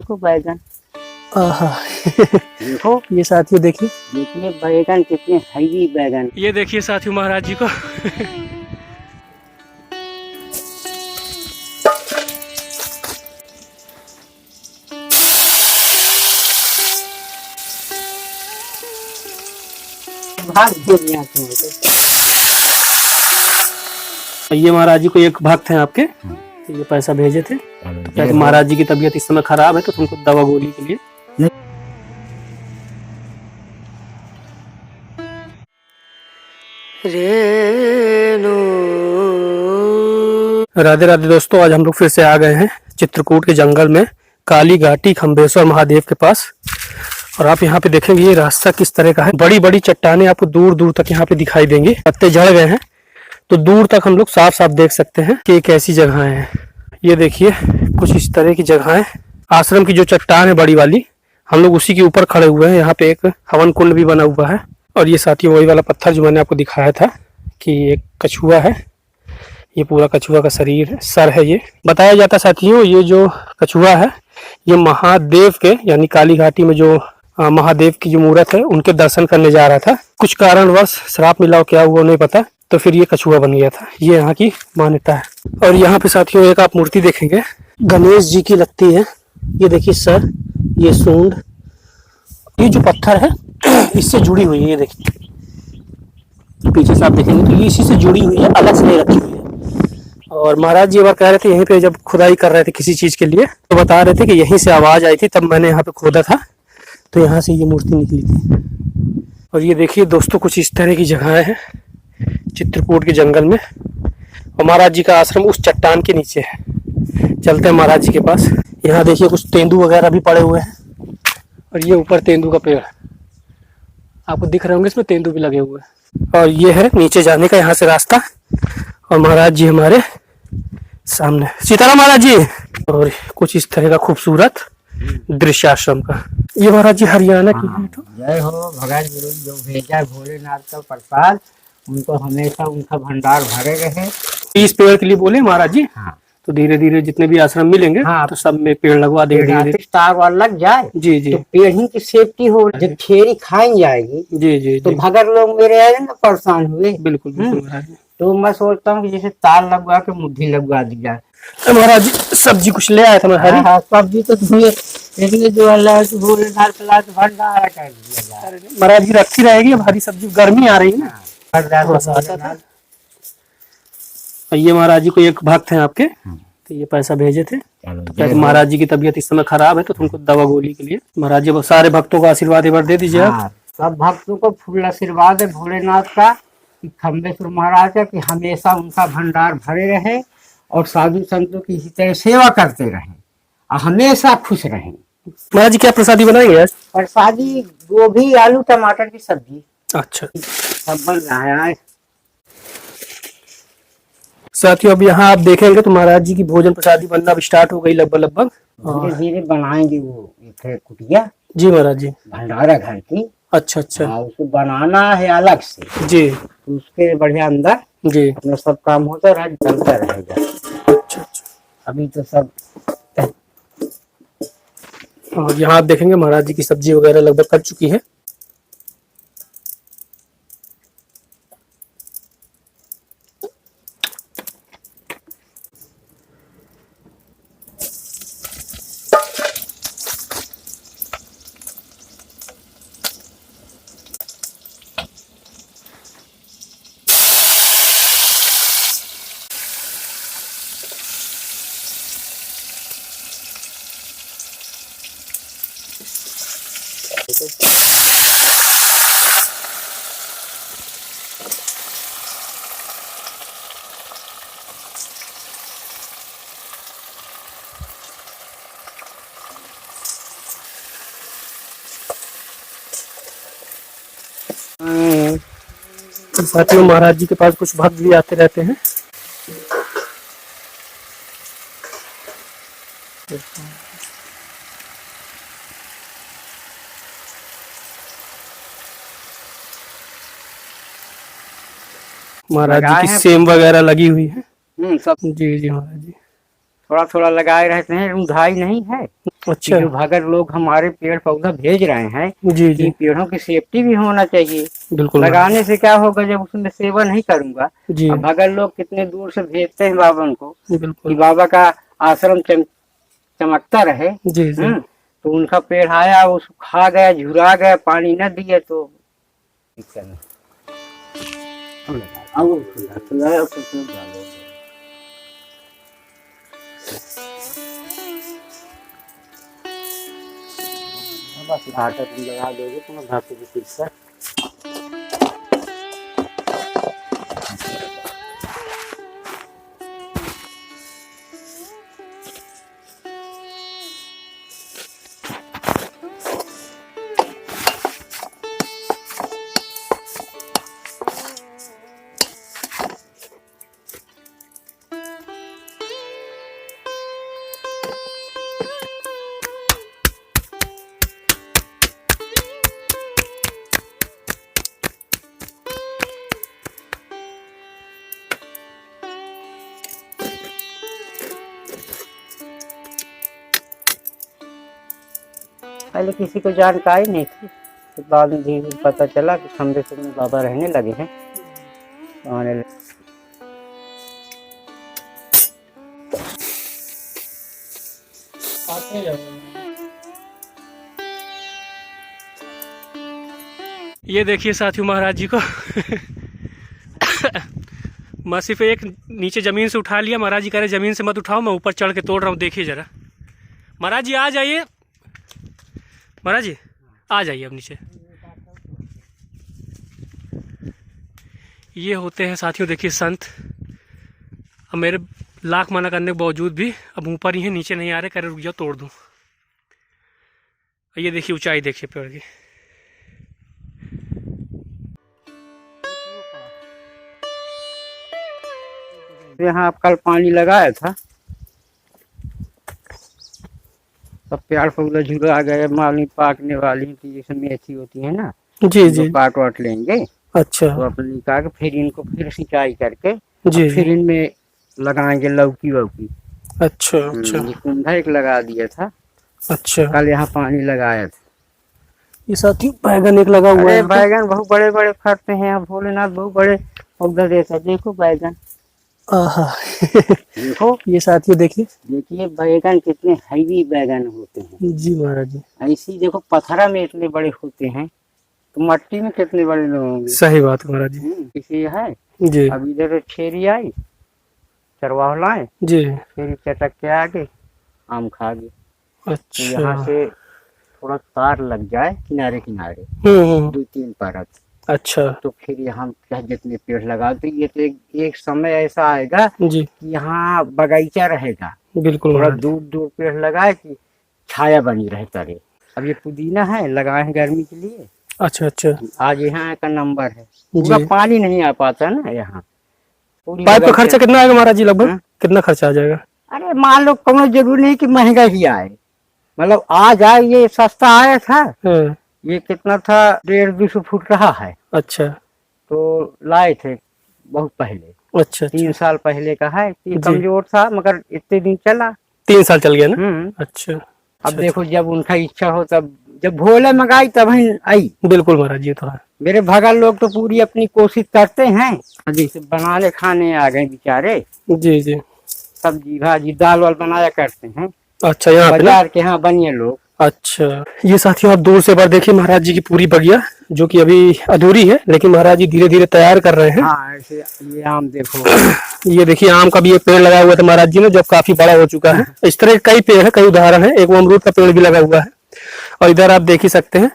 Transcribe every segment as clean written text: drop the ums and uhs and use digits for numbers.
देखो बैगन। आहा देखो ये साथियों देखिए, देखिए बैगन कितने हेवी बैगन। ये देखिए साथियों महाराज जी को। भाग गए यहाँ से मुझे। ये महाराज जी को एक भक्त हैं आपके, ये पैसा भेजे थे। तो क्या महाराज जी की तबीयत इस समय खराब है तो तुमको दवा गोली के लिए। राधे राधे दोस्तों, आज हम लोग फिर से आ गए हैं चित्रकूट के जंगल में, काली घाटी खंबेश्वर महादेव के पास। और आप यहाँ पे देखेंगे ये रास्ता किस तरह का है। बड़ी बड़ी चट्टानें आपको दूर दूर तक यहाँ पे दिखाई देंगी। पत्ते झड़ गए हैं तो दूर तक हम लोग साफ साफ देख सकते हैं कि एक ऐसी जगह है। ये देखिए कुछ इस तरह की जगह है। आश्रम की जो चट्टान है बड़ी वाली, हम लोग उसी के ऊपर खड़े हुए हैं। यहाँ पे एक हवन कुंड भी बना हुआ है। और ये साथी वही वाला पत्थर जो मैंने आपको दिखाया था कि एक कछुआ है, ये पूरा कछुआ का शरीर है, सर है। ये बताया जाता साथियों, ये जो कछुआ है ये महादेव के यानी काली घाटी में जो महादेव की जो मूर्त है उनके दर्शन करने जा रहा था। कुछ कारणवश श्राप मिला, क्या हुआ नहीं पता, तो फिर ये कछुआ बन गया था। ये यहाँ की मान्यता है। और यहाँ पे साथियों एक आप मूर्ति देखेंगे, गणेश जी की लगती है। ये देखिए सर, ये सूंड, ये जो पत्थर है इससे जुड़ी हुई है। ये देखिए पीछे से आप देखेंगे तो ये इसी से जुड़ी हुई है, अलग से नहीं रखी हुई है। और महाराज जी एक बार कह रहे थे यहीं पे जब खुदाई कर रहे थे किसी चीज के लिए, तो बता रहे थे कि यहीं से आवाज आई थी, तब मैंने यहाँ पे खोदा था तो यहाँ से ये मूर्ति निकली थी। और ये देखिए दोस्तों कुछ इस तरह की जगह है चित्रकूट के जंगल में। और महाराज जी का आश्रम उस चट्टान के नीचे है। चलते हैं महाराज जी के पास। यहाँ देखिए कुछ तेंदू वगैरह भी पड़े हुए हैं। और ये ऊपर तेंदू का पेड़ आपको दिख रहे होंगे, इसमें तेंदू भी लगे हुए हैं। और ये है नीचे जाने का यहाँ से रास्ता। और महाराज जी हमारे सामने, सीताराम महाराज जी। और कुछ इस तरह का खूबसूरत दृश्य आश्रम का। ये महाराज जी हरियाणा की है। तो जय हो भगत गुरु जो भेजा भोलेनाथ का प्रसाद, उनको हमेशा उनका भंडार भरे रहे। इस पेड़ के लिए बोले महाराज जी। हाँ। तो धीरे धीरे जितने भी आश्रम मिलेंगे हाँ। तो सब में पेड़ लगवा देंगे धीरे धीरे। स्टार वाल लग जाए जी जी तो पेड़ ही की सेफ्टी हो। जब फेरी खाई जाएगी जी जी तो जी भगत लोग मेरे आए ना परेशान हुए। बिल्कुल बिल्कुल महाराज जी। तो मैं सोचता हूँ कि जैसे तार लगवा के मुट्ठी लगवा दी जाए। महाराज जी सब्जी कुछ ले आया था मैं हरी। हाँ, सब्जी तो तुम्हें इसलिए जो अल्लाह की भोलेनाथ का भंडार कर दिया जाए। महाराज जी रखी रहेगी, अब हरी सब्जी गर्मी आ रही है ना। थोड़ा सा आता था। और ये महाराज जी को एक भक्त हैं आपके, तो ये पैसा भेजे थे। तो क्या महाराज जी की तबीयत इस समय खराब है तो तुमको दवा गोली के लिए। महाराज जी सारे भक्तों को आशीर्वाद एक बार दे दीजिए। हाँ, सब भक्तों को फुल आशीर्वाद है भोलेनाथ का कि खंबेश्वर महाराज का कि हमेशा उनका भंडार भरे रहे और साधु संतों की इसी तरह सेवा करते रहें और हमेशा खुश रहें। महाराज जी क्या प्रसादी बनाएंगे आज? प्रसादी गोभी आलू टमाटर की सब्जी। अच्छा सब बन रहा है साथियों। अब यहाँ आप देखेंगे तो महाराज जी की भोजन प्रसादी बनना अब स्टार्ट हो गई लगभग लगभग। धीरे धीरे बनाएंगे। वो एक कुटिया जी महाराज जी, भंडारा घर की। अच्छा अच्छा उसको बनाना है अलग से जी। तो उसके बढ़िया अंदर जी अपना सब काम होता रहे, चलता रहेगा। अच्छा अच्छा। अभी तो सब और यहाँ आप देखेंगे महाराज जी की सब्जी वगैरह लगभग कट चुकी है। साथियों महाराज जी के पास कुछ भक्त भी आते रहते हैं। महाराज जी की सेम वगैरह लगी हुई है। सब जी जी महाराज जी। थोड़ा थोड़ा लगाए रहते हैं, उधाई नहीं है। अच्छा। जो अगर लोग हमारे पेड़ पौधा भेज रहे हैं, जी जी इन पेड़ों की सेफ्टी भी होना चाहिए। बिल्कुल महाराज लगाने से क्या होगा, जब उसमें सेवा नहीं करूंगा। जी अब अगर लोग कितने दूर से भेजते हैं बाबा को कि बिल्कुल बाबा का आश्रम चमकता रहे, जी जी तो उनका पेड़ आया, वो खा गया, झुरा गया, पानी न दिए तो दिक्कत नहीं। अब खुला है, अब तो डालो। बस आटा तुम लगा दोगे तो मैं धातु की चीज से पहले किसी को जानकारी नहीं थी, तो बाद में धीरे धीरे पता चला कि खम्बेश्वर में बाबा रहने लगे हैं। आने लगे। ये देखिए साथियों महाराज जी को मैं सिर्फ एक नीचे ज़मीन से उठा लिया। महाराज जी कह रहे ज़मीन से मत उठाओ, मैं ऊपर चढ़ के तोड़ रहा हूँ। देखिए ज़रा महाराज जी आ जाइए, महाराज जी आ जाइए अब नीचे। ये होते हैं साथियों देखिए संत। अब मेरे लाख मना करने के बावजूद भी अब ऊपर ही है, नीचे नहीं आ रहे, कह रहे रुक जाओ तोड़ दूँ। ये देखिए ऊंचाई देखिए पेड़ की। यहाँ कल पानी लगाया था, सब पेड़ पौधा झुरा गए, माली पाकने वाली थी, जैसे मेथी होती है ना, जी जी काट वाट लेंगे। अच्छा तो अपने निकाल के फिर इनको फिर सिंचाई करके जी फिर इनमें लगाएंगे लौकी वौकी। अच्छा अच्छा ये कुंडा एक लगा दिया था, अच्छा। कल यहाँ पानी लगाया था। ये साथियों बैगन एक लगा हुआ अरे है। बैगन बहुत बड़े बड़े फरते हैं, यहाँ भोलेनाथ बहुत बड़े पौधा देता। देखो बैगन, आहा देखो ये साथियों देखिए देखिए बैगन कितने हैवी बैगन होते हैं। जी महाराज जी ऐसी देखो पथरा में इतने बड़े होते हैं, तो मट्टी में कितने बड़े होंगे। सही बात है महाराज जी किसी है जी अब इधर छेरी आई, चरवाह लाए, जी छेरी चटक के आगे आम खा गए। तो अच्छा यहाँ से थोड़ा तार लग जाए किनारे किनारे, 2-3 परत, अच्छा तो फिर यहाँ क्या जितने पेड़ लगाते, ये तो एक समय ऐसा आएगा जी कि यहाँ बगीचा रहेगा। बिल्कुल थोड़ा महाराज दूर दूर पेड़ लगाए कि छाया बनी रहे तरे। अब ये पुदीना है, लगाए हैं गर्मी के लिए। अच्छा अच्छा आज यहाँ का नंबर है, पूरा जी। पानी नहीं आ पाता ना यहाँ। पूरी पाइप का बगीचा- खर्चा कितना आएगा महाराज जी लगभग? हाँ? कितना खर्चा आ जाएगा? अरे मान लो कोनो जरूरी नहीं कि महंगा ही आए, मतलब आ जाए। ये सस्ता आया था, हाँ, ये कितना था, 150-200 फुट रहा है। अच्छा तो लाए थे बहुत पहले, अच्छा 3 साल पहले का है। ये जी। कमजोर था मगर इतने दिन चला। 3 साल चल गया ना। अच्छा अब अच्छा, देखो जब उनका इच्छा हो तब, जब भोले मंगाई तब ही आई। बिल्कुल महाराज जी तो है। मेरे भगल लोग तो पूरी अपनी कोशिश करते हैं, जैसे बनाने खाने आ गए बेचारे, जी जी सब्जी भाजी दाल वाल बनाया करते हैं अच्छा यहाँ पे ना? बाजार के। यहाँ बनिए लोग। अच्छा ये साथियों आप दूर से बार देखिए महाराज जी की पूरी बगिया, जो कि अभी अधूरी है, लेकिन महाराज जी धीरे धीरे तैयार कर रहे हैं। हाँ ऐसे ये आम देखो, ये देखिए आम का भी एक पेड़ लगा हुआ था महाराज जी ने, जो काफी बड़ा हो चुका है। इस तरह के कई पेड़ है, कई उदाहरण है। एक वो अमरूद का पेड़ भी लगा हुआ है, और इधर आप देख ही सकते हैं।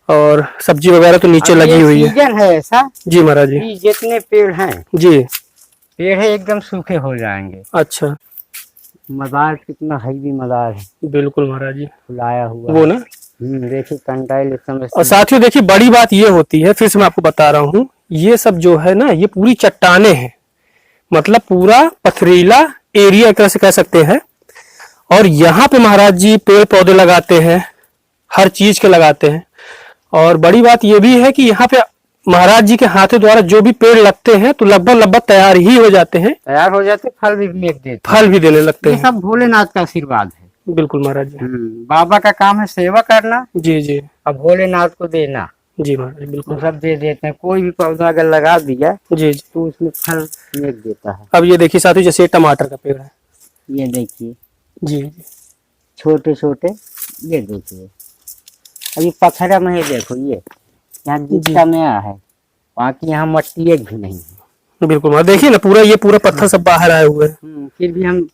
और सब्जी वगैरह तो नीचे अब लगी ये हुई है। सीजन है ऐसा जी महाराज जी कि जितने पेड़ हैं, जी पेड़ है एकदम सूखे हो जाएंगे। अच्छा मदार कितना हैवी मदार है, बिल्कुल महाराज जी फुलाया हुआ वो है। ना। देखिए कंटाइल इस समय और साथियों देखिए बड़ी बात ये होती है, फिर से मैं आपको बता रहा हूँ, ये सब जो है ना ये पूरी चट्टाने हैं, मतलब पूरा पथरीला एरिया एक तरह से कह सकते हैं। और यहाँ पे महाराज जी पेड़ पौधे लगाते हैं, हर चीज के लगाते हैं। और बड़ी बात ये भी है कि यहाँ पे महाराज जी के हाथों द्वारा जो भी पेड़ लगते हैं तो लगभग लगभग तैयार ही हो जाते हैं, तैयार हो जाते, फल भी मेघ देते। फल भी देने लगते ये हैं। सब भोलेनाथ का आशीर्वाद है। बिल्कुल महाराज जी। बाबा का काम है सेवा करना जी जी और भोलेनाथ को देना। जी महाराज वो बिल्कुल। सब दे देते हैं। कोई भी पौधा अगर लगा दिया जी जी। तो उसमें फल मेघ देता है। अब ये देखिए साथियों, जैसे ये टमाटर का पेड़ है, ये देखिए जी जी छोटे छोटे, ये देखिए अभी पत्थर में है, देखो ये यहाँ गिट्टा में है, बाकी यहाँ मट्टी एक भी नहीं है। बिल्कुल महाराज, देखिए ना पूरा ये पूरा पत्थर सब बाहर आए हुए हैं। फिर भी हम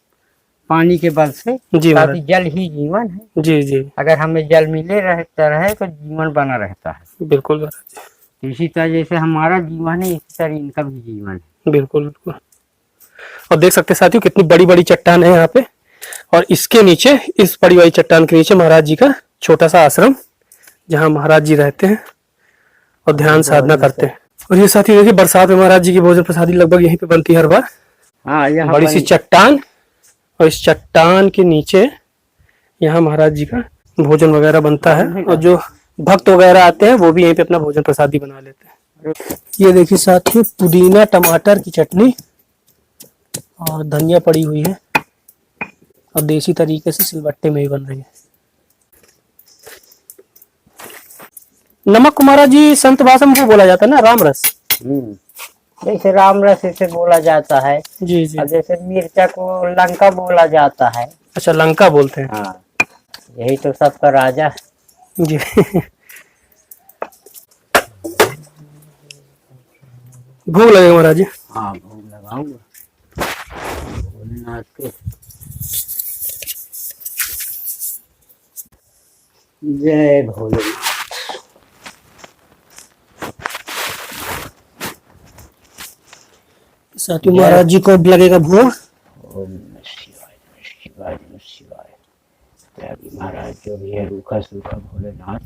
पानी के बल से, जी महाराज। ताकि जल ही जीवन है। जी जी अगर हमें जल मिले रहता रहे तो जीवन बना रहता है। बिल्कुल महाराज, तो इसी तरह जैसे हमारा जीवन है, इसी तरह इनका भी जीवन है। बिल्कुल बिल्कुल। और देख सकते हैं साथियों कितनी बड़ी बड़ी चट्टान है यहाँ पे, और इसके नीचे, इस बड़ी बड़ी चट्टान के नीचे महाराज जी का छोटा सा आश्रम, जहाँ महाराज जी रहते हैं और ध्यान साधना करते हैं। और ये साथी देखिए, बरसात में महाराज जी की भोजन प्रसादी लगभग यहीं पे बनती है हर बार। हाँ, यहाँ बड़ी सी चट्टान, और इस चट्टान के नीचे यहाँ महाराज जी का भोजन वगैरह बनता है, और जो भक्त वगैरह आते हैं वो भी यहीं पे अपना भोजन प्रसादी बना लेते हैं। ये देखिए साथियों, पुदीना टमाटर की चटनी और धनिया पड़ी हुई है, और देसी तरीके से सिलबट्टे में ही बन रही है। नमक को महाराज जी संत भाषा में वो बोला जाता है ना, राम रस। जैसे राम रस इसे बोला जाता है। जी जी। और जैसे मिर्चा को लंका बोला जाता है। अच्छा, लंका बोलते हैं। हाँ, यही तो सबका राजा है। जी। भोग लगेगा महाराज जी। हाँ, भोग लगाऊंगा भोलेनाथ के। जय भोलेनाथ। साथियों महाराज जी को लगेगा भोग। ओम नमः शिवाय, नमः शिवाय, नमः शिवाय। त्यागी महाराज जो भी है, रूखा सूखा भोलेनाथ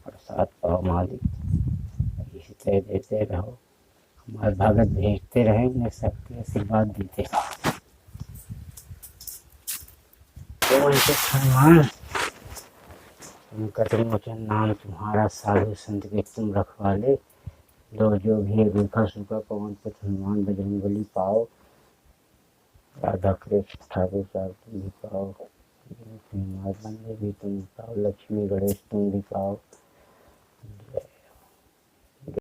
प्रसाद पाओ मालिक, इसी तरह देते रहो, हमारे भगत भेजते रहे, उन्हें शक्ति आशीर्वाद देते रहो। हनुमान संकट मोचन नाम तुम्हारा, साधु संत के तुम रखवाले, लो जो भी है रूखा सूखा पवन पुत्र हनुमान बजरंगबली पाओ, राधा कृष्ण ठाकुर साहब तुम भी पाओ, बंदे भी तुम पाओ, लक्ष्मी गणेश तुम भी पाओ,